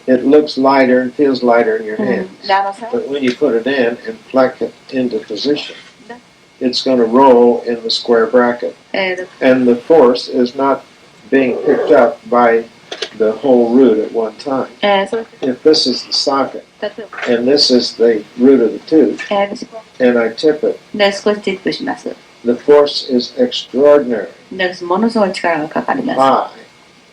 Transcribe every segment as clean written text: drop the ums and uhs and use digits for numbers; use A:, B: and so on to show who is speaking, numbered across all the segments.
A: it looks lighter and feels lighter in your hands. But when you put it in and pluck it into position, it's going to roll in the square bracket. And the force is not being picked up by the whole root at one time. If this is the socket, and this is the root of the tooth, and I tip it, the force is extraordinary. High,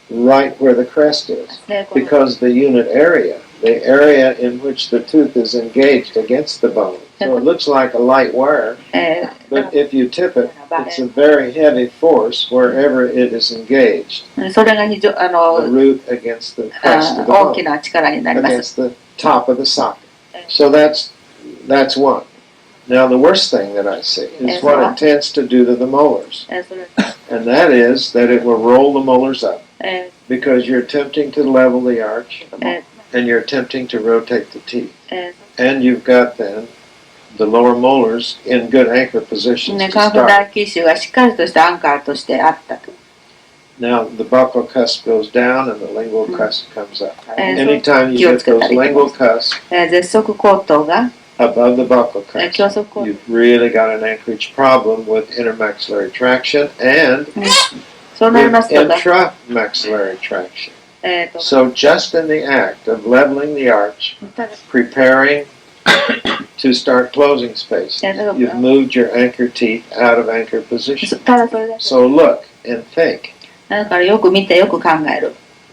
A: right where the crest is. Because the unit area, the area in which the tooth is engaged against the bone. So it looks like a light wire, but if you tip it, it's a very heavy force wherever it is engaged. The root against the crest of the bone, against the top of the socket. So that's one. Now the worst thing that I see is what it tends to do to the molars. And that is that it will roll the molars up because you're attempting to level the arch and you're attempting to rotate the teeth. And you've got then the lower molars in good anchor positions to start. Now the buccal cusp goes down and the lingual cusp comes up. Anytime you get those lingual cusps above the buccal cusp, you've really got an Anchorage problem with intermaxillary traction and with intramaxillary traction. So just in the act of leveling the arch, preparing to start closing spaces, you've moved your anchor teeth out of anchor position. So look and think.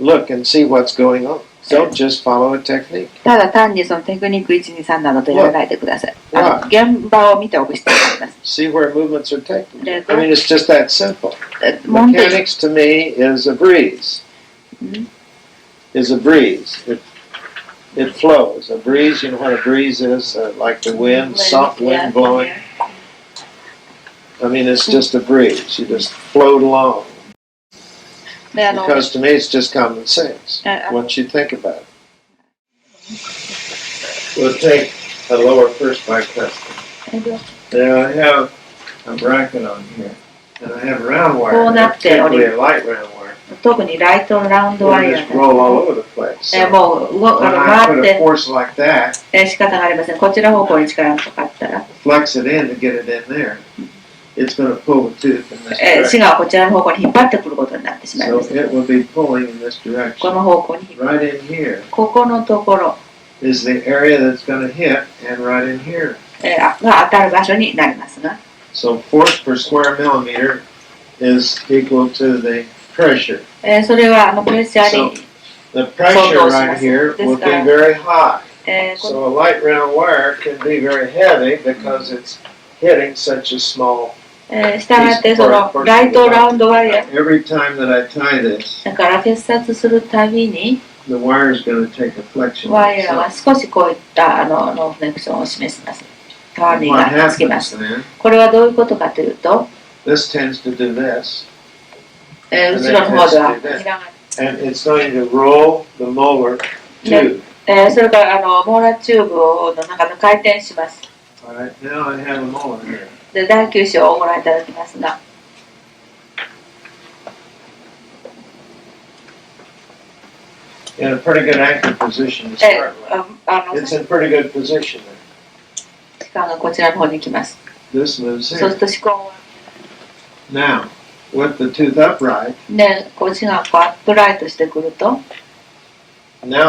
A: Look and see what's going on. Don't just follow a technique. Look. See where movements are taken. I mean, it's just that simple. Mechanics to me is a breeze. Is a breeze. It flows. A breeze, you know what a breeze is? Like the wind, soft wind blowing. I mean, it's just a breeze. You just float along. Because to me, it's just common sense once you think about it. We'll take a lower first by custom. Now I have a bracket on here, and I have round wire, particularly a light round wire. It'll just roll all over the place. So when I put a force like that, flex it in to get it in there, it's going to pull the tooth in this direction. So it will be pulling in this direction. Right in here is the area that's going to hit, and right in here. So force per square millimeter is equal to the pressure. So the pressure right here will be very high. So a light round wire can be very heavy because it's hitting such a small piece of every time that I tie this, the wire is going to take a flexion. What happens then, this tends to do this, and that tends to do this. And it's going to roll the molar tube. Alright, now I have a molar here. In a pretty good anchor position to start with. It's in pretty good position there. This moves here. Now, with the tooth upright, now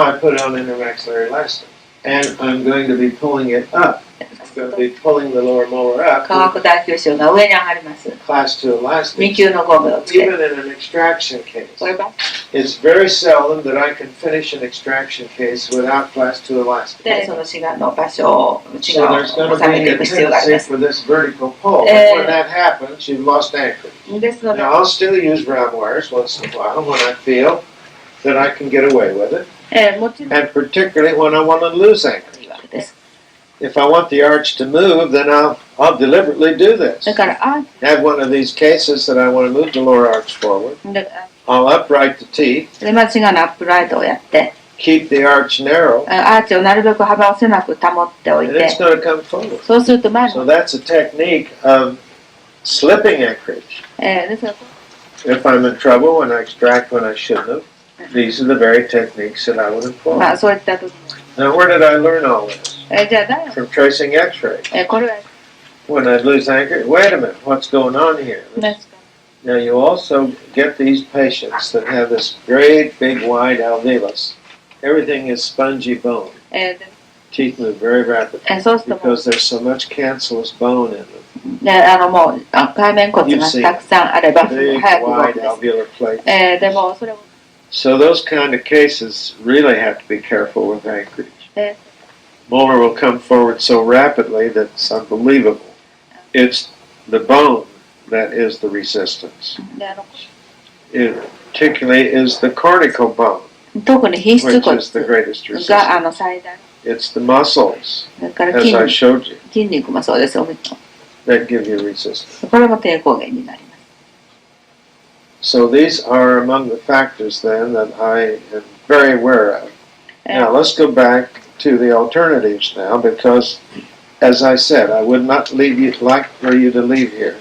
A: I put it on intermaxillary elastic, and I'm going to be pulling it up. I'm going to be pulling the lower molar up. Class 2 elastic. Even in an extraction case, it's very seldom that I can finish an extraction case without class 2 elastic. So there's going to be a tendency for this vertical pull. And when that happens, you've lost anchorage. Now I'll still use round wires once in a while when I feel that I can get away with it, and particularly when I want to lose anchorage. If I want the arch to move, then I'll deliberately do this. Have one of these cases that I want to move the lower arch forward. I'll upright the teeth. Keep the arch narrow. And it's going to come forward. So that's a technique of slipping anchorage. If I'm in trouble when I extract when I shouldn't have, These are the very techniques that I would employ.
B: まあそういった部分。
A: Now, where did I learn all this?
B: じゃあ誰
A: From tracing X-rays.
B: これは
A: When I'd lose anchor, wait a minute, what's going on here?
B: 何ですか
A: Now, you also get these patients that have this great, big, wide alveolus. Everything is spongy bone.
B: で
A: Teeth move very rapidly
B: そうするともう
A: because there's so much cancellous bone in them.
B: もう海面骨がたくさんあれば
A: Big,
B: 早く動
A: wide
B: くんです。
A: alveolar plates.
B: でもそれを
A: So those kind of cases really have to be careful with anchorage. Molar will come forward so rapidly that it's unbelievable. It's the bone that is the resistance.
B: で
A: It particularly is the cortical bone,
B: 特に皮質
A: which
B: 骨
A: is the greatest
B: が
A: resistance.
B: 最大。
A: It's the muscles,
B: それから
A: as I showed you,
B: 筋肉もそうです。
A: that give you resistance.
B: これも抵抗源になります。
A: So these are among the factors then that I am very aware of. Now let's go back to the alternatives now, because as I said, I would not like for you to leave here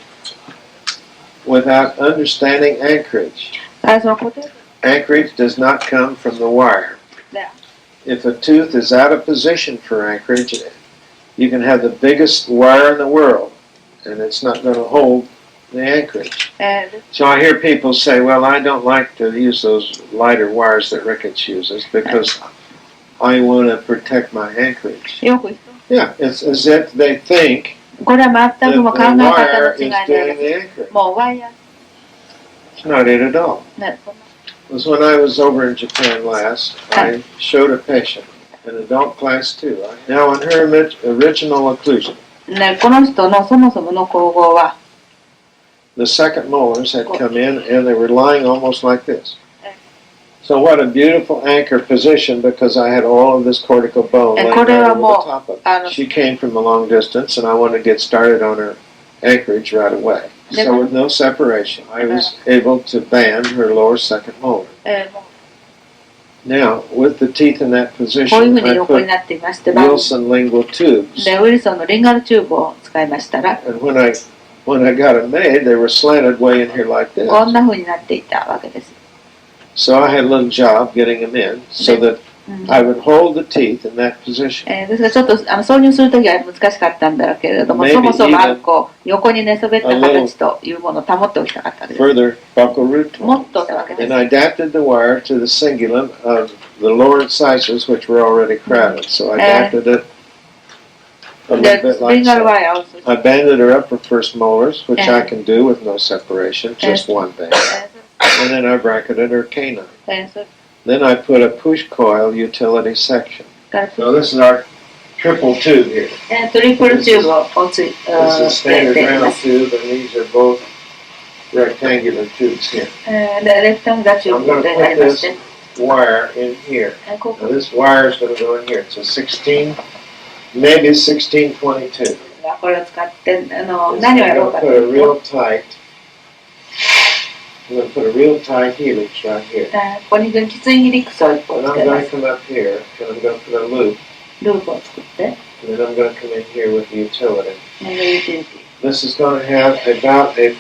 A: without understanding anchorage.
B: その固定
A: Anchorage does not come from the wire.
B: で
A: If a tooth is out of position for anchorage, you can have the biggest wire in the world, and it's not going to hold the anchorage.
B: で
A: So I hear people say, well, I don't like to use those lighter wires that Ricketts uses because I want to protect my anchorage.
B: よく人
A: Yeah, it's as if they think
B: これは
A: that
B: 全
A: the
B: くもう考え方
A: wire
B: の違い
A: is
B: で
A: doing the anchoring.
B: もうワイヤー
A: It's not it at all.
B: ねそんな
A: It was when I was over in Japan last, I showed a patient, an adult class 2. Now on her original occlusion,
B: ねこの人のそもそもの構造は
A: the second molars had come in and they were lying almost like this. So what a beautiful anchor position because I had all of this cortical bone laying right over the top of it. She came from a long distance and I wanted to get started on her anchorage right away. So with no separation, I was able to band her lower second molar.
B: も
A: Now, with the teeth in that
B: うこういう
A: position,
B: ふうに
A: I
B: 横に
A: put
B: なっていまして
A: Wilson lingual tubes.
B: でウィルソンのリンガルチューブを使いましたら
A: And when I got them made, they were slanted way in here like this.
B: こんなふうになっていたわけです。
A: So I had a little job getting them in so that I would hold the teeth in that position.
B: ですからちょっと挿入するときは難しかったんだけれども、
A: Maybe
B: そもそも
A: even
B: こう横に寝そべった形というものを保っておきたかったわけです。
A: Further buccal root
B: も
A: tone.
B: っとしたわけで
A: And
B: す。
A: I adapted the wire to the cingulum of the lower incisors, which were already crowded. So I adapted it a little
B: で
A: bit
B: リ
A: like
B: ンガル
A: so.
B: ワイヤーをそして
A: I banded her upper first molars, which I can do with no separation, just one band. And then I bracketed her canine.
B: それ
A: Then I put a push coil utility section.
B: から
A: So this is our triple tube here.
B: トリプルチューブをつい
A: This is
B: て
A: standard
B: いま
A: round
B: す。
A: tube, and these are both rectangular tubes here.
B: でレクタンガチュー
A: I'm
B: ブ
A: going
B: で
A: to
B: あり
A: put
B: まして
A: this wire in here.
B: こ
A: Now this wire is going to go in here. It's a 16, maybe 1622.
B: これを使って
A: I'm
B: 何をやろう
A: going
B: か
A: to
B: と
A: put
B: い
A: a
B: う
A: real
B: と
A: tight. I'm going to put a real tight helix right here.
B: ここにきついヒリクスを1
A: And
B: 本
A: I'm
B: つけま
A: going to
B: す。
A: come up here, and I'm going to put a loop,
B: ループを作って
A: and then I'm going to come in here with the utility.
B: ユーティリテ
A: This is going to have about a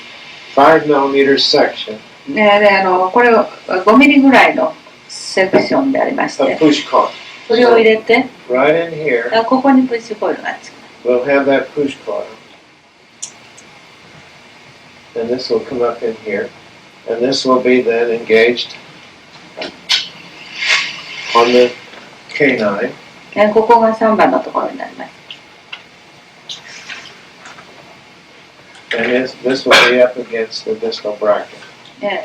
A: 5 millimeter section
B: ィ。でこれを5ミリぐらいのセクションでありまし
A: of
B: て、
A: push coil.
B: それを入れて
A: Right in here,
B: ここにプッシュコイルがつく。
A: we'll have that push coil. And this will come up in here. And this will be then engaged on the canine.
B: ここが3番のところになります。
A: And this will be up against the distal bracket.
B: で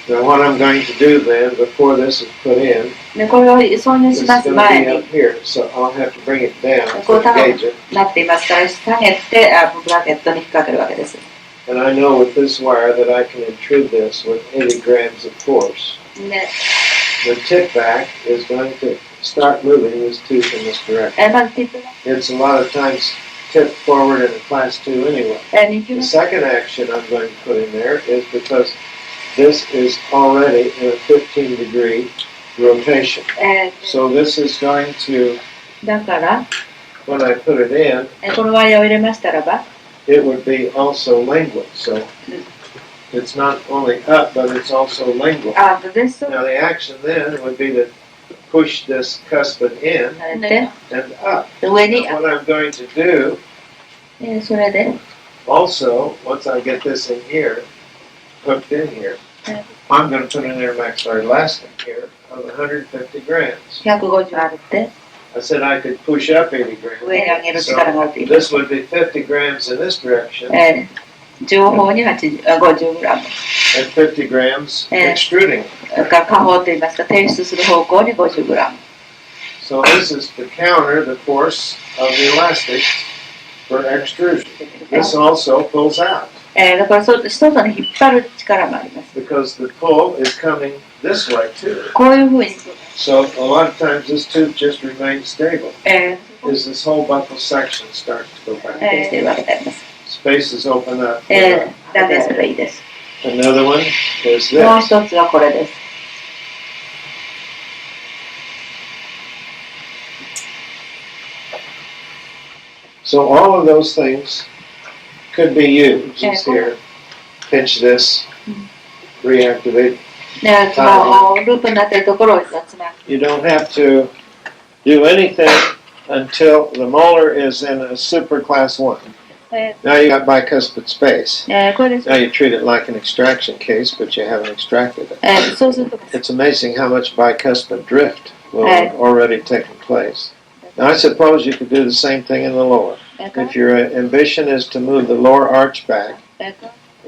A: Now what I'm going to do then, before this is put in,
B: これを挿入
A: this
B: し
A: is
B: ます
A: going to
B: 前
A: be
B: に
A: up here. So I'll have to bring it down
B: こ
A: to
B: う高
A: engage
B: く
A: it.
B: なっていますから下げてブラケットに引っ掛けるわけです。
A: And I know with this wire that I can intrude this with 80 grams of force.
B: で
A: The tip back is going to start moving this tooth in this direction.
B: まずティップが
A: It's a lot of times tipped forward in a class 2 anyway.
B: 2球
A: The
B: 目
A: second action I'm going to put in there is because this is already in a 15-degree rotation. So this is going to,
B: だから
A: when I put it in,
B: このワイヤーを入れましたらば
A: it would be also lingual. So it's not only up, but it's also lingual.
B: です。
A: Now the action then would be to push this cuspid in
B: で、
A: and up.
B: 上に、
A: What I'm going to do
B: それで、
A: also, once I get this in here, hooked in here, I'm going to put an intermaxillary elastic here of 150 grams.
B: 150あるって、
A: I said I could push up 80 grams.
B: 上に上げる
A: So
B: 力があるって言いま
A: this
B: す。
A: would be 50 grams in this direction
B: 上方に50グラム。
A: and 50 grams extruding.
B: 下方と言いますか、提出する方向に50グラム。
A: So this is to counter the force of the elastic for extrusion. This also pulls out
B: だから外に引っ張る力もあります。
A: because the pull is coming this way too.
B: こういうふうに、
A: So a lot of times this tooth just remains stable
B: え
A: as this whole buccal section starts to go back.
B: しているわけであります。
A: Spaces open up.
B: 断面すればいいです。
A: Another one is
B: もう
A: this.
B: 一つはこれです。
A: So all of those things could be used. It's here. Pinch this, reactivate.
B: で、そのループになっているところをつなぐ。
A: You don't have to do anything until the molar is in a super class 1. Now you got bicuspid space.
B: これです。
A: Now you treat it like an extraction case, but you haven't extracted it.
B: そうすると、
A: It's amazing how much bicuspid drift will have already taken place. Now I suppose you could do the same thing in the lower. If your ambition is to move the lower arch back,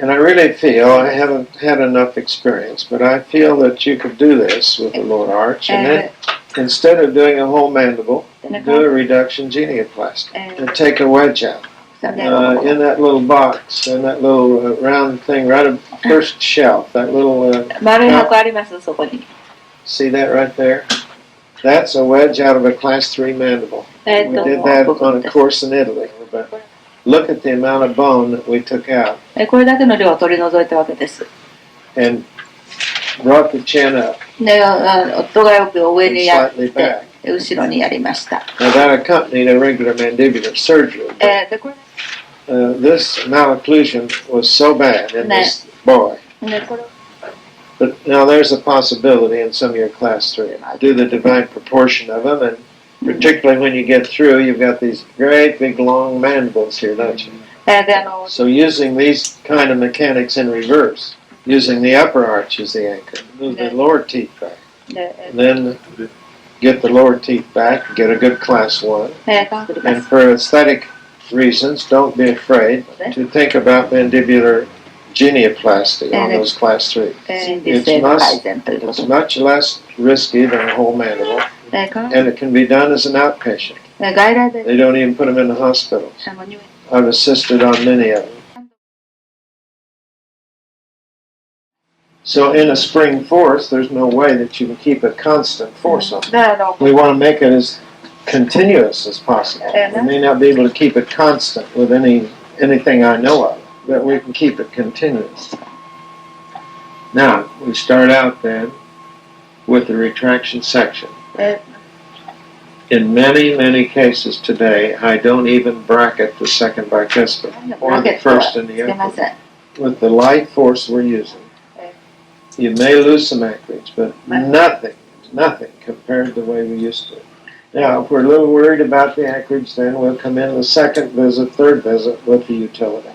A: and I really feel, I haven't had enough experience, but I feel that you could do this with the lower arch, and then instead of doing a whole mandible, do a reduction genioplasty and take a wedge out. In that little box, in that little round thing right at the first shelf, that little,
B: 丸い箱あります、そこに。
A: see that right there? That's a wedge out of a class 3 mandible. We did that on a course in Italy. But look at the amount of bone that we took out
B: これだけの量を取り除いたわけです。
A: and brought the chin up
B: で、夫がよく上
A: and
B: にやっ
A: slightly
B: て、
A: back.
B: 後ろにやりました。
A: Now that accompanied a regular mandibular surgery.
B: で、これ
A: This malocclusion was so bad in this boy.
B: で、これ
A: But now there's a possibility in some of your class 3. Do the divine proportion of them, and particularly when you get through, you've got these great big long mandibles here, don't you?
B: で、
A: So using these kind of mechanics in reverse, using the upper arch as the anchor, move the lower teeth back,
B: で、
A: and then get the lower teeth back, get a good class 1.
B: 作りま
A: And
B: す。
A: for aesthetic reasons, don't be afraid to think about mandibular genioplasty on those class 3.
B: 心理性の改善というこ
A: It's
B: と。
A: much less risky than a whole mandible,
B: で、
A: and it can be done as an outpatient.
B: 外来で、
A: They don't even put them in the hospitals.
B: 入院
A: I've assisted on many of them. So in a spring force, there's no way that you can keep a constant force on it.
B: で、
A: We want to make it as continuous as possible. We may not be able to keep it constant with anything I know of, but we can keep it continuous. Now, we start out then with the retraction section.
B: で、
A: In many, many cases today, I don't even bracket the second bicuspid
B: ブ
A: or
B: ラケ
A: the
B: ットは
A: first
B: つ
A: and the
B: けま
A: upper.
B: せん。
A: With the light force we're using, you may lose some anchorage, but nothing compared to the way we used to. Now, if we're a little worried about the anchorage, then we'll come in the second visit, third visit with the utility.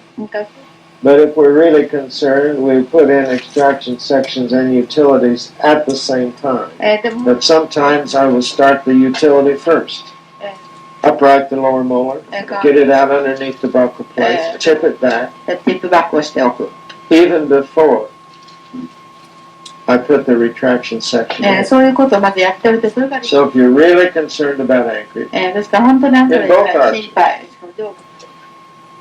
A: But if we're really concerned, we put in extraction sections and utilities at the same time.
B: でも、
A: But sometimes I will start the utility first. Upright the lower molar, get it out underneath the buccal plate, tip it back,
B: ティップバックをしておく。
A: even before I put the retraction section in.
B: そういうことをまずやっておいて、それから、
A: So if you're really concerned about anchorage,
B: ですから本当にあんたが心配。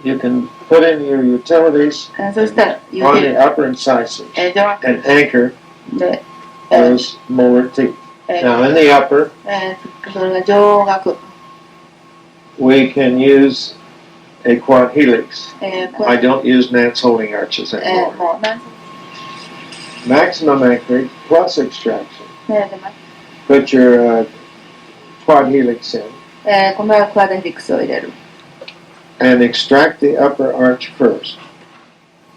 A: you can put in your utilities
B: そしたら、
A: on the upper incisors
B: 上
A: and anchor
B: で、
A: those molar teeth. Now in the upper,
B: それが上顎。
A: we can use a quad helix.
B: こ
A: I
B: れ
A: don't use Nance holding arches anymore.
B: もうなん
A: Maximum anchorage plus extraction.
B: で
A: Put your quad helix in
B: このクアドヘリクスを入れる。
A: and extract the upper arch first.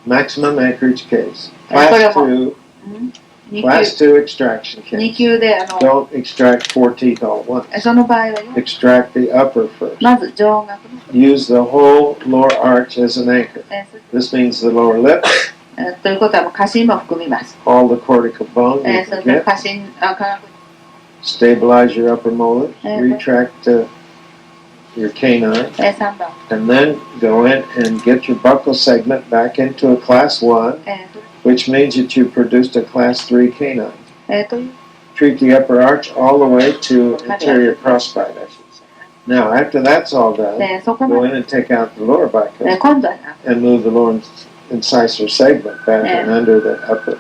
A: maximum Anchorage case.
B: これ
A: Class
B: も
A: 2,
B: 2
A: class
B: 級
A: 2 extraction
B: 2
A: case.
B: 級で
A: Don't extract 4 teeth all at once.
B: その場合は
A: Extract the upper first.
B: まず上顎の
A: Use the whole lower arch as an anchor. This means the lower lip,
B: ということはもう下唇も含みます。
A: all the cortical bone you
B: そ
A: can
B: れで
A: get.
B: 下唇科学
A: Stabilize your upper molar. Retract your canine.
B: 3番
A: And then go in and get your buccal segment back into a class 1, which means that you produced a class 3 canine.
B: という
A: Treat the upper arch all the way to anterior crossbite, I should say. Now, after that's all done,
B: そこ
A: go
B: ま
A: in and take out the lower
B: で
A: bicep
B: 今度は
A: and move the lower incisor segment back and under the upper.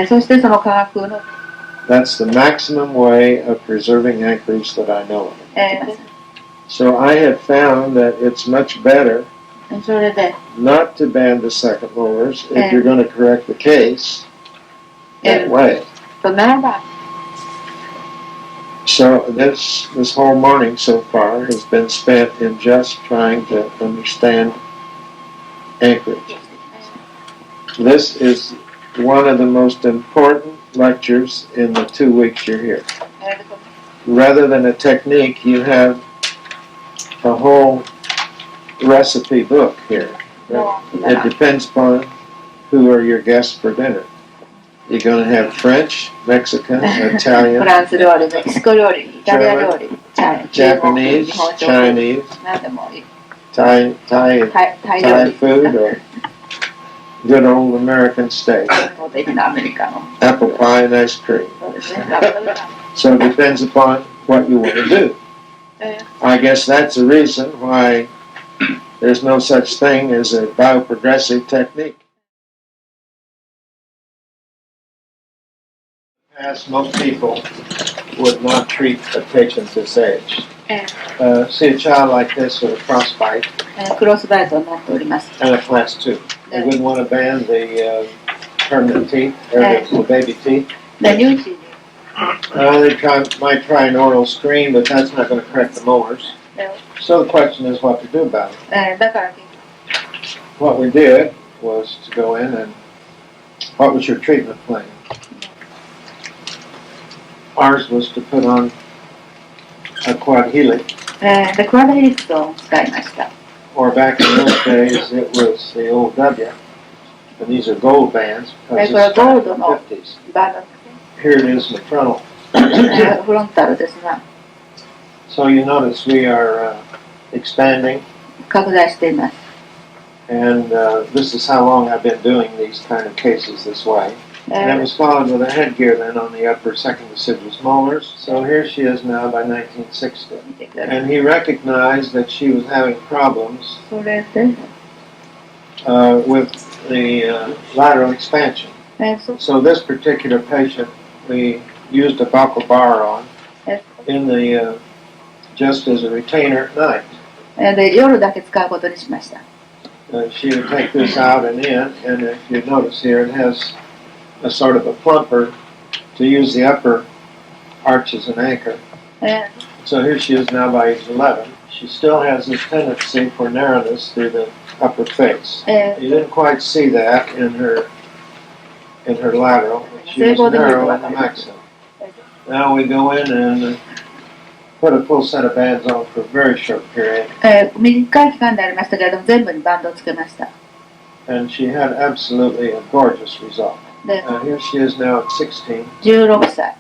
B: そしてその科学の
A: That's the maximum way of preserving anchorage that I know of. So I have found that it's much better
B: それで
A: not to band the second molars if you're going to correct the case that way.
B: 7番
A: So this whole morning so far has been spent in just trying to understand anchorage. This is one of the most important lectures in the 2 weeks you're here. Rather than a technique, you have a whole recipe book here. It depends upon who are your guests for dinner. You're going to have French, Mexican,
B: フ
A: Italian,
B: ランス料理、メキシコ料理、イタリア料理、
A: Japanese,
B: 日本食、
A: Chinese,
B: 何でもいい。
A: Thai
B: タイ料
A: Thai
B: 理、
A: food, or good old American steak,
B: 本的なアメリカの。
A: apple pie and ice cream.
B: そうですね。ラブラブラ
A: So it depends upon what you want to do. I guess that's the reason why there's no such thing as a bioprogressive technique. As most people would not treat a patient this age. See a child like this with a crossbite
B: クロスバイトになっております。
A: and a class 2. They wouldn't want to band the permanent teeth, or the baby teeth.
B: で、乳児に
A: They might try an oral screen, but that's not going to correct the molars. So the question is what to do about it.
B: だから
A: What we did was to go in and, what was your treatment plan? Ours was to put on a quad helix,
B: で、クワダヘリクスを使いました。
A: or back in those days it was the old W. And these are gold bands because it's back in the 50s.
B: バー
A: Here it is in the frontal.
B: ド、フロンタルですが、
A: So you notice we are expanding,
B: 拡大しています。
A: and this is how long I've been doing these kind of cases this way. And it was followed with a headgear then on the upper second deciduous molars. So here she is now by 1960. And he recognized that she was having problems
B: それで、
A: with the lateral expansion.
B: そ
A: So this particular patient, we used a buccal bar on in the just as a retainer at night.
B: で、夜だけ使うことにしました。
A: She would take this out and in, and if you notice here, it has a sort of a plumper to use the upper arch as an anchor. So here she is now by age 11. She still has this tendency for narrowness through the upper face. You didn't quite see that in her lateral. She was narrow in the maxilla. Now we go in and put a full set of bands on for a very short period.
B: 短い期間でありましたけれども、全部にバンドをつけました。
A: And she had absolutely a gorgeous result.
B: で、
A: Here she is now at 16.
B: 16歳。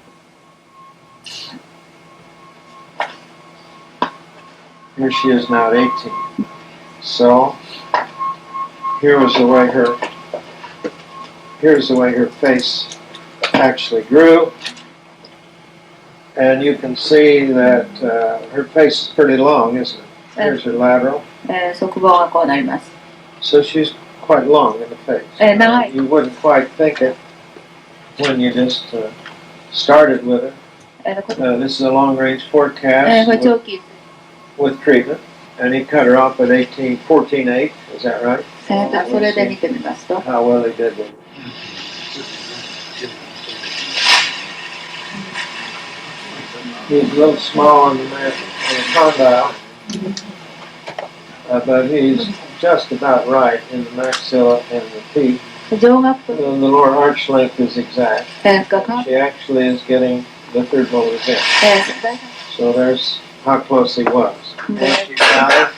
A: Here she is now at 18. So here's the way her face actually grew. And you can see that her face is pretty long, isn't it? Here's her lateral.
B: 側房がこうなります。
A: So she's quite long in the face. You wouldn't quite think it when you just started with her. This is a long-range forecast
B: これ長期、
A: with treatment. And he cut her off at 14.8, is that right?
B: それで見てみますと、
A: How well he did with it. He's a little small on the condyle, but he's just about right in the maxilla and the teeth. The lower arch length is exact. She actually is getting the third molars in. So there's how close he was. Age 5?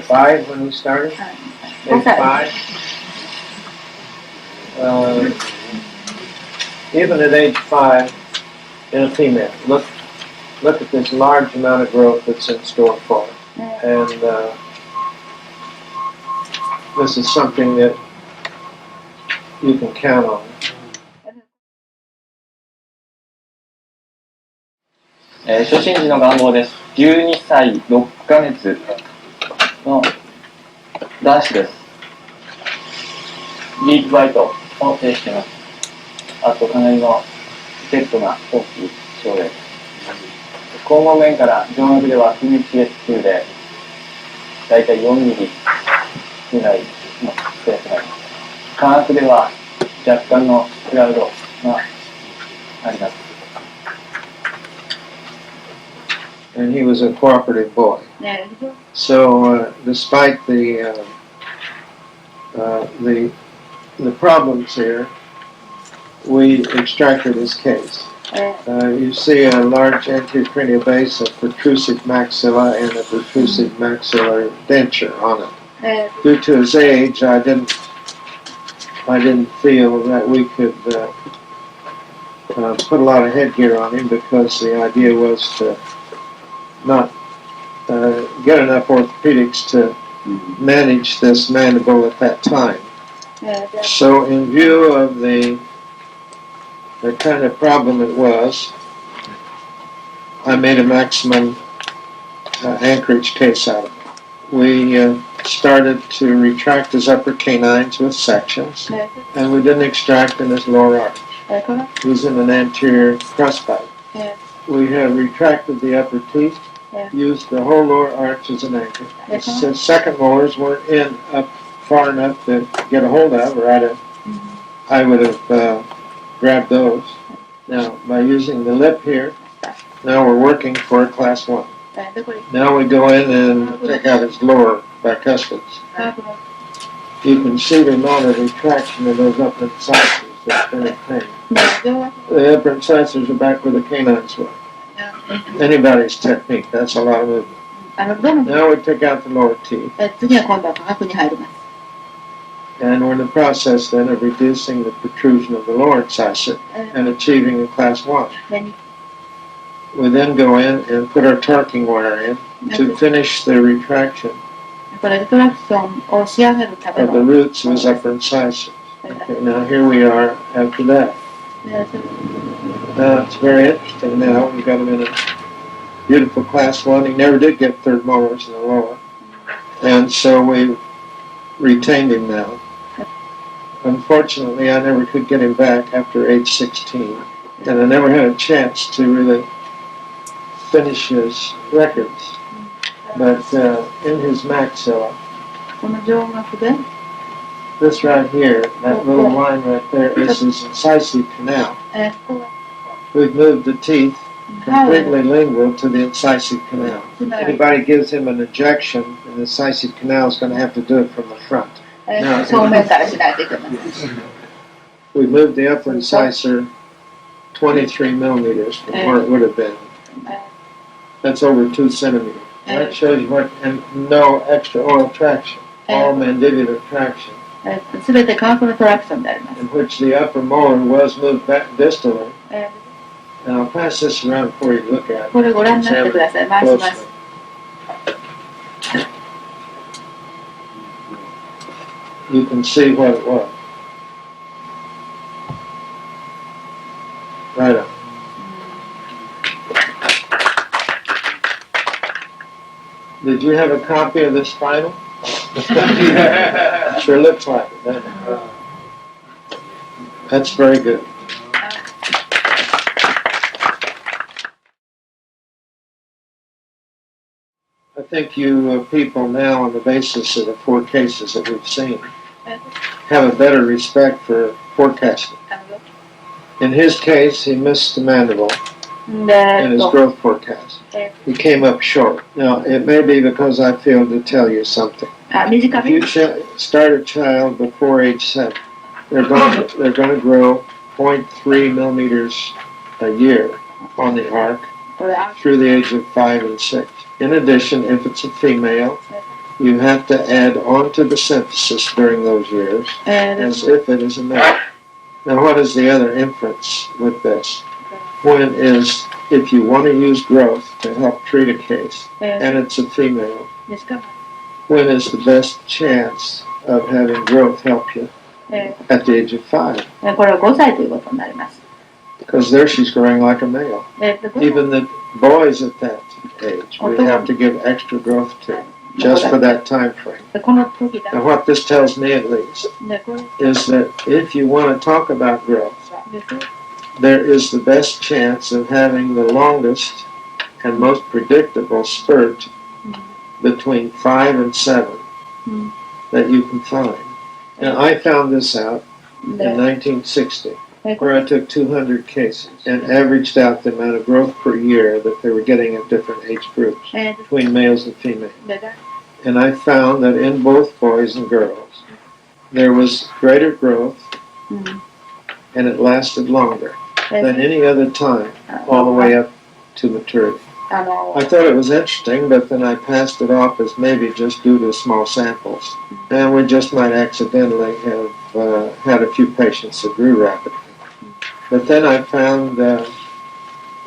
A: 5 when he started? Age 5? Even at age 5, in a female, look at this large amount of growth that's in store for her. And this is something that you can count on.
C: 初診時の願望です。12歳6ヶ月の男子です。ディープバイトを呈しています。あとかなりのセットが大きい症です。肛門面から上顎では不密接中でだいたい4ミリぐらいのスペースがあります。間顎では若干のクラウドがあります。
A: And he was a cooperative boy. So, despite the problems here, we extracted his case. You see a large anterior cranial base, a protrusive maxilla, and a protrusive maxillar denture on it. Due to his age, I didn't feel that we could put a lot of headgear on him because the idea was to not get enough orthopedics to manage this mandible at that time. So in view of the kind of problem it was, I made a maximum Anchorage case out of it. We started to retract his upper canines with sections, and we didn't extract in his lower arch. He was in an anterior crust bite. We have retracted the upper teeth, used the whole lower arch as an anchor. The second molars weren't in up far enough to get a hold of, or I would have grabbed those. Now, by using the lip here, now we're working for a class 1. Now we go in and take out his lower bicuspids. You can see the amount of retraction of those upper incisors that's been obtained. The upper incisors are back where the canines were. Anybody's technique, that's a lot of movement. Now we take out the lower teeth. And we're in the process then of reducing the protrusion of the lower incisor and achieving a class 1. We then go in and put our torquing wire in to finish the retraction of the roots of his upper incisors. Okay, now here we are after that. Now it's very interesting now. We've got him in a beautiful class 1. He never did get third molars in the lower. And so we retained him now. Unfortunately, I never could get him back after age 16. And I never had a chance to really finish his records. But in his maxilla, this right here, that little line right there, is his incisive canal. We've moved the teeth completely lingual to the incisive canal. If anybody gives him an injection, the incisive canal is going to have to do it from the front. Now, we moved the upper incisor 23 millimeters from where it would have been. That's over 2 centimeters. That shows you what, and no extra oral traction, all mandibular traction. In which the upper molar was moved back distally. And I'll pass this around for you to look at. Examine closely. You can see what it was. Right up. Did you have a copy of this final? Sure looks like it, doesn't it? That's very good. I think you people now, on the basis of the 4 cases that we've seen, have a better respect for forecasting. In his case, he missed the mandible in his growth forecast. He came up short. Now, it may be because I failed to tell you something. If you start a child before age 7, they're going to grow 0.3 millimeters a year on the arc through the age of 5 and 6. In addition, if it's a female, you have to add on to the symphysis during those years as if it is a male. Now, what is the other inference with this? When is, if you want to use growth to help treat a case, and it's a female, when is the best chance of having growth help you? At the age of 5.
B: これは5歳ということになります。
A: Because there she's growing like a male. Even the boys at that age, we have to give extra growth to, just for that time frame. And what this tells me at least, is that if you want to talk about growth, there is the best chance of having the longest and most predictable spurt between 5 and 7 that you can find. And I found this out in 1960, where I took 200 cases and averaged out the amount of growth per year that they were getting at different age groups, between males and females. And I found that in both boys and girls, there was greater growth, and it lasted longer than any other time, all the way up to maturity. I thought it was interesting, but then I passed it off as maybe just due to small samples. And we just might accidentally have had a few patients that grew rapidly. But then I found in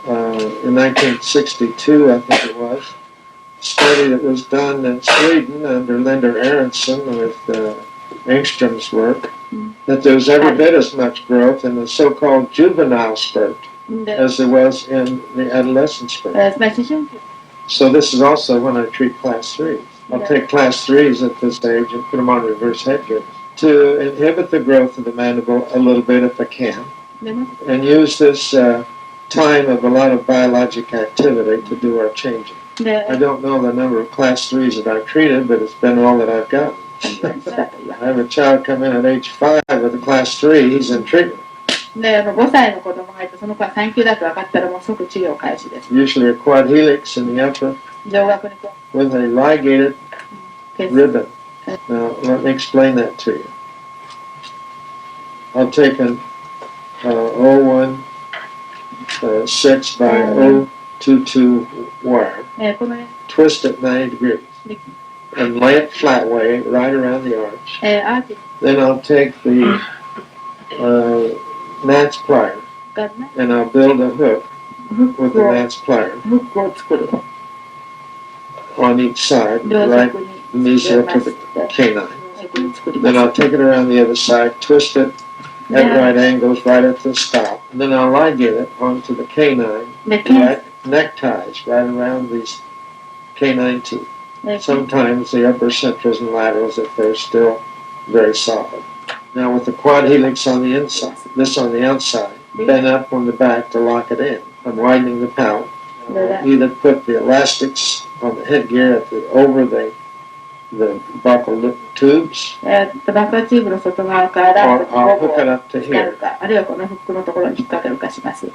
A: 1962, I think it was, a study that was done in Sweden under Linda Aronson with Engström's work, that there was every bit as much growth in the so-called juvenile spurt as there was in the adolescent spurt. So this is also when I treat class 3s. I'll take class 3s at this age and put them on reverse headgear to inhibit the growth of the mandible a little bit if I can, and use this time of a lot of biologic activity to do our changing. I don't know the number of class 3s that I've treated, but it's been all that I've gotten. I have a child come in at age 5 with a class 3, he's in treatment.
B: で、5歳の子供がいて、その子は3級だと分かったらもう即治療開始です。
A: Usually a quad helix in the upper
B: 上顎にこう
A: with a ligated ribbon. Now, let me explain that to you. I'll take an 01 6 by 022 wire,
B: この
A: twist it 90 degrees, and lay it flat way right around the arch.
B: アーチ
A: Then I'll take the Nance plier,
B: がね、
A: and I'll build a hook
B: フッ
A: with
B: ク
A: the
B: を
A: Nance plier
B: フックを作る。
A: on each side,
B: 両
A: right
B: 側に
A: mesial to the canine.
B: 両側に作り
A: Then
B: ま
A: I'll take it around the other side, twist it at right angles right at the stop. And then I'll ligate it onto the canine,
B: す。で、
A: right neckties right around these canine teeth. Sometimes the upper centrals and laterals if they're still very solid. Now with the quad helix on the inside, this on the outside, bend up on the back to lock it in. I'm widening the palate. I'll either put the elastics on the headgear over the buccal tubes,
B: バックチューブの外側から
A: or I'll hook it up to
B: 使う
A: here,
B: か、あるいはこのフックのところに引っ掛けるかします。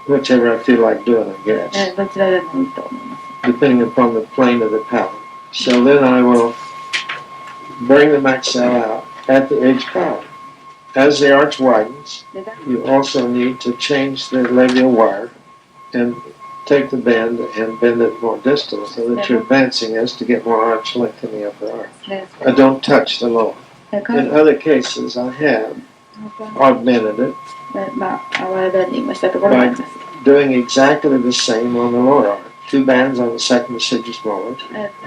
A: whichever I feel like doing, I guess,
B: どちらでもいいと思います。
A: depending upon the plane of the palate. So then I will bring the maxilla out at the age 5. As the arch widens,
B: で、だ
A: you also need to change the labial wire and take the bend and bend it more distal so that you're advancing as to get more arch length in the upper arch.
B: で、
A: I don't touch the lower.
B: で、
A: In other cases, I have augmented it
B: まあ、ワイベンディングしたところがあります。
A: doing exactly the same on the lower arch. 2 bands on the second deciduous molar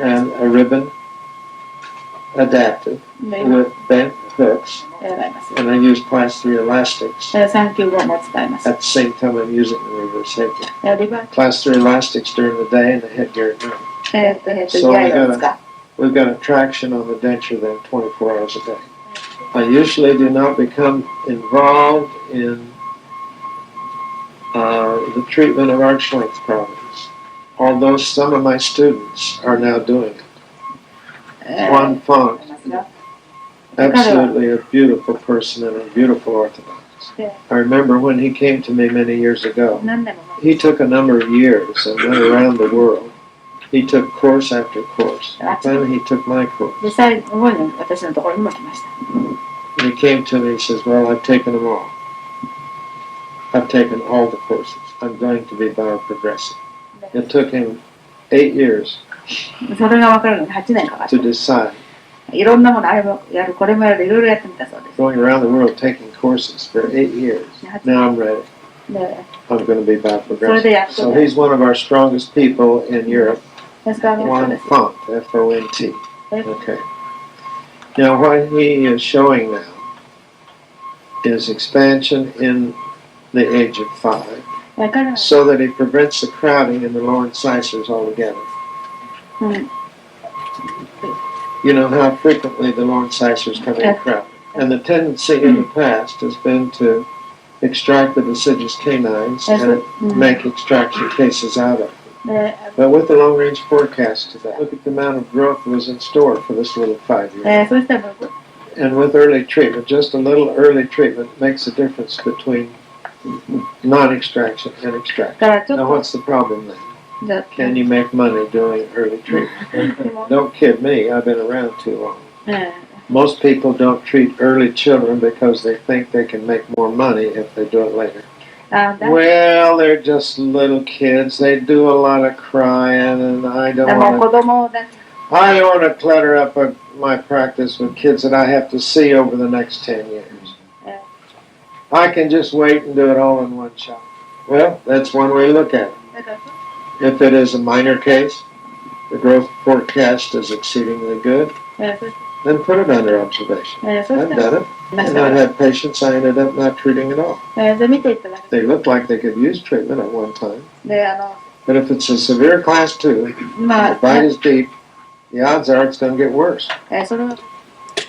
A: and a ribbon adapted
B: で、
A: with bent hooks,
B: やります。
A: and I use class 3 elastics
B: 3級後も使います。
A: at the same time I'm using the reverse headgear.
B: リバー
A: Class 3 elastics during the day and the headgear at night.
B: ギアイを使う。
A: We've got a traction on the denture then 24 hours a day. I usually do not become involved in the treatment of arch length problems, although some of my students are now doing it. Juan Font, absolutely a beautiful person and a beautiful orthodontist. I remember when he came to me many years ago,
B: 何でも
A: he took a number of years and went around the world He took course after course. And finally, he took my course.
B: で、最後に私のところにも来ました。
A: And he came to me and he says, well, I've taken them all. I've taken all the courses. I'm going to be bioprogressive. It took him 8 years
B: それが分かるのに8年かかった。
A: to decide.
B: いろんなものあれもやる、これもやる、いろいろやってみたそうです。
A: Going around the world taking courses for 8 years. Now I'm ready.
B: で、
A: I'm going to be
B: それで
A: bioprogressive.
B: やっと
A: So he's one of our strongest people in Europe.
B: ですから、
A: Juan Font, F-O-N-T.
B: え
A: Okay. Now what he is showing now is expansion in the age of 5,
B: 彼は
A: so that he prevents the crowding in the lower incisors altogether.
B: うん、
A: You know how frequently the lower incisors come in crowded. And the tendency in the past has been to extract the deciduous canines and make extraction cases out of them.
B: で、
A: But with the long-range forecast today, look at the amount of growth that was in store for this little 5-year-old.
B: そうしたら、
A: And with early treatment, just a little early treatment makes a difference between non-extraction and
B: だ
A: extraction.
B: からちょっ
A: Now
B: と、
A: what's the problem then?
B: じゃあ
A: Can you make money doing early treatment? Don't kid me, I've been around too long.
B: うん、
A: Most people don't treat early children because they think they can make more money if they do it later.
B: あだ
A: Well, they're just little kids. They do a lot of crying, and I
B: で
A: don't
B: も
A: want
B: 子
A: to.
B: 供だ
A: I don't want to clutter up my practice with kids that I have to see over the next 10 years.
B: Yeah.
A: I can just wait and do it all in one shot. Well, that's one way to look at it.
B: だから
A: If it is a minor case, the growth forecast is exceedingly good,
B: そう
A: then put it under observation.
B: そうし
A: I've
B: たら
A: done it.
B: ま
A: And
B: した
A: I've had patients I ended up not treating at all.
B: で見ていただく
A: They looked like they could use treatment at one time.
B: で、
A: But if it's a severe class 2,
B: ま
A: the bite is deep, the odds are it's going to get worse.
B: あ、それは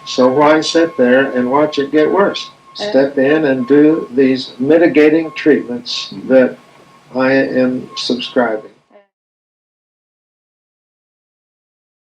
A: So why sit there and watch it get worse? Step in and do these mitigating treatments that I am subscribing.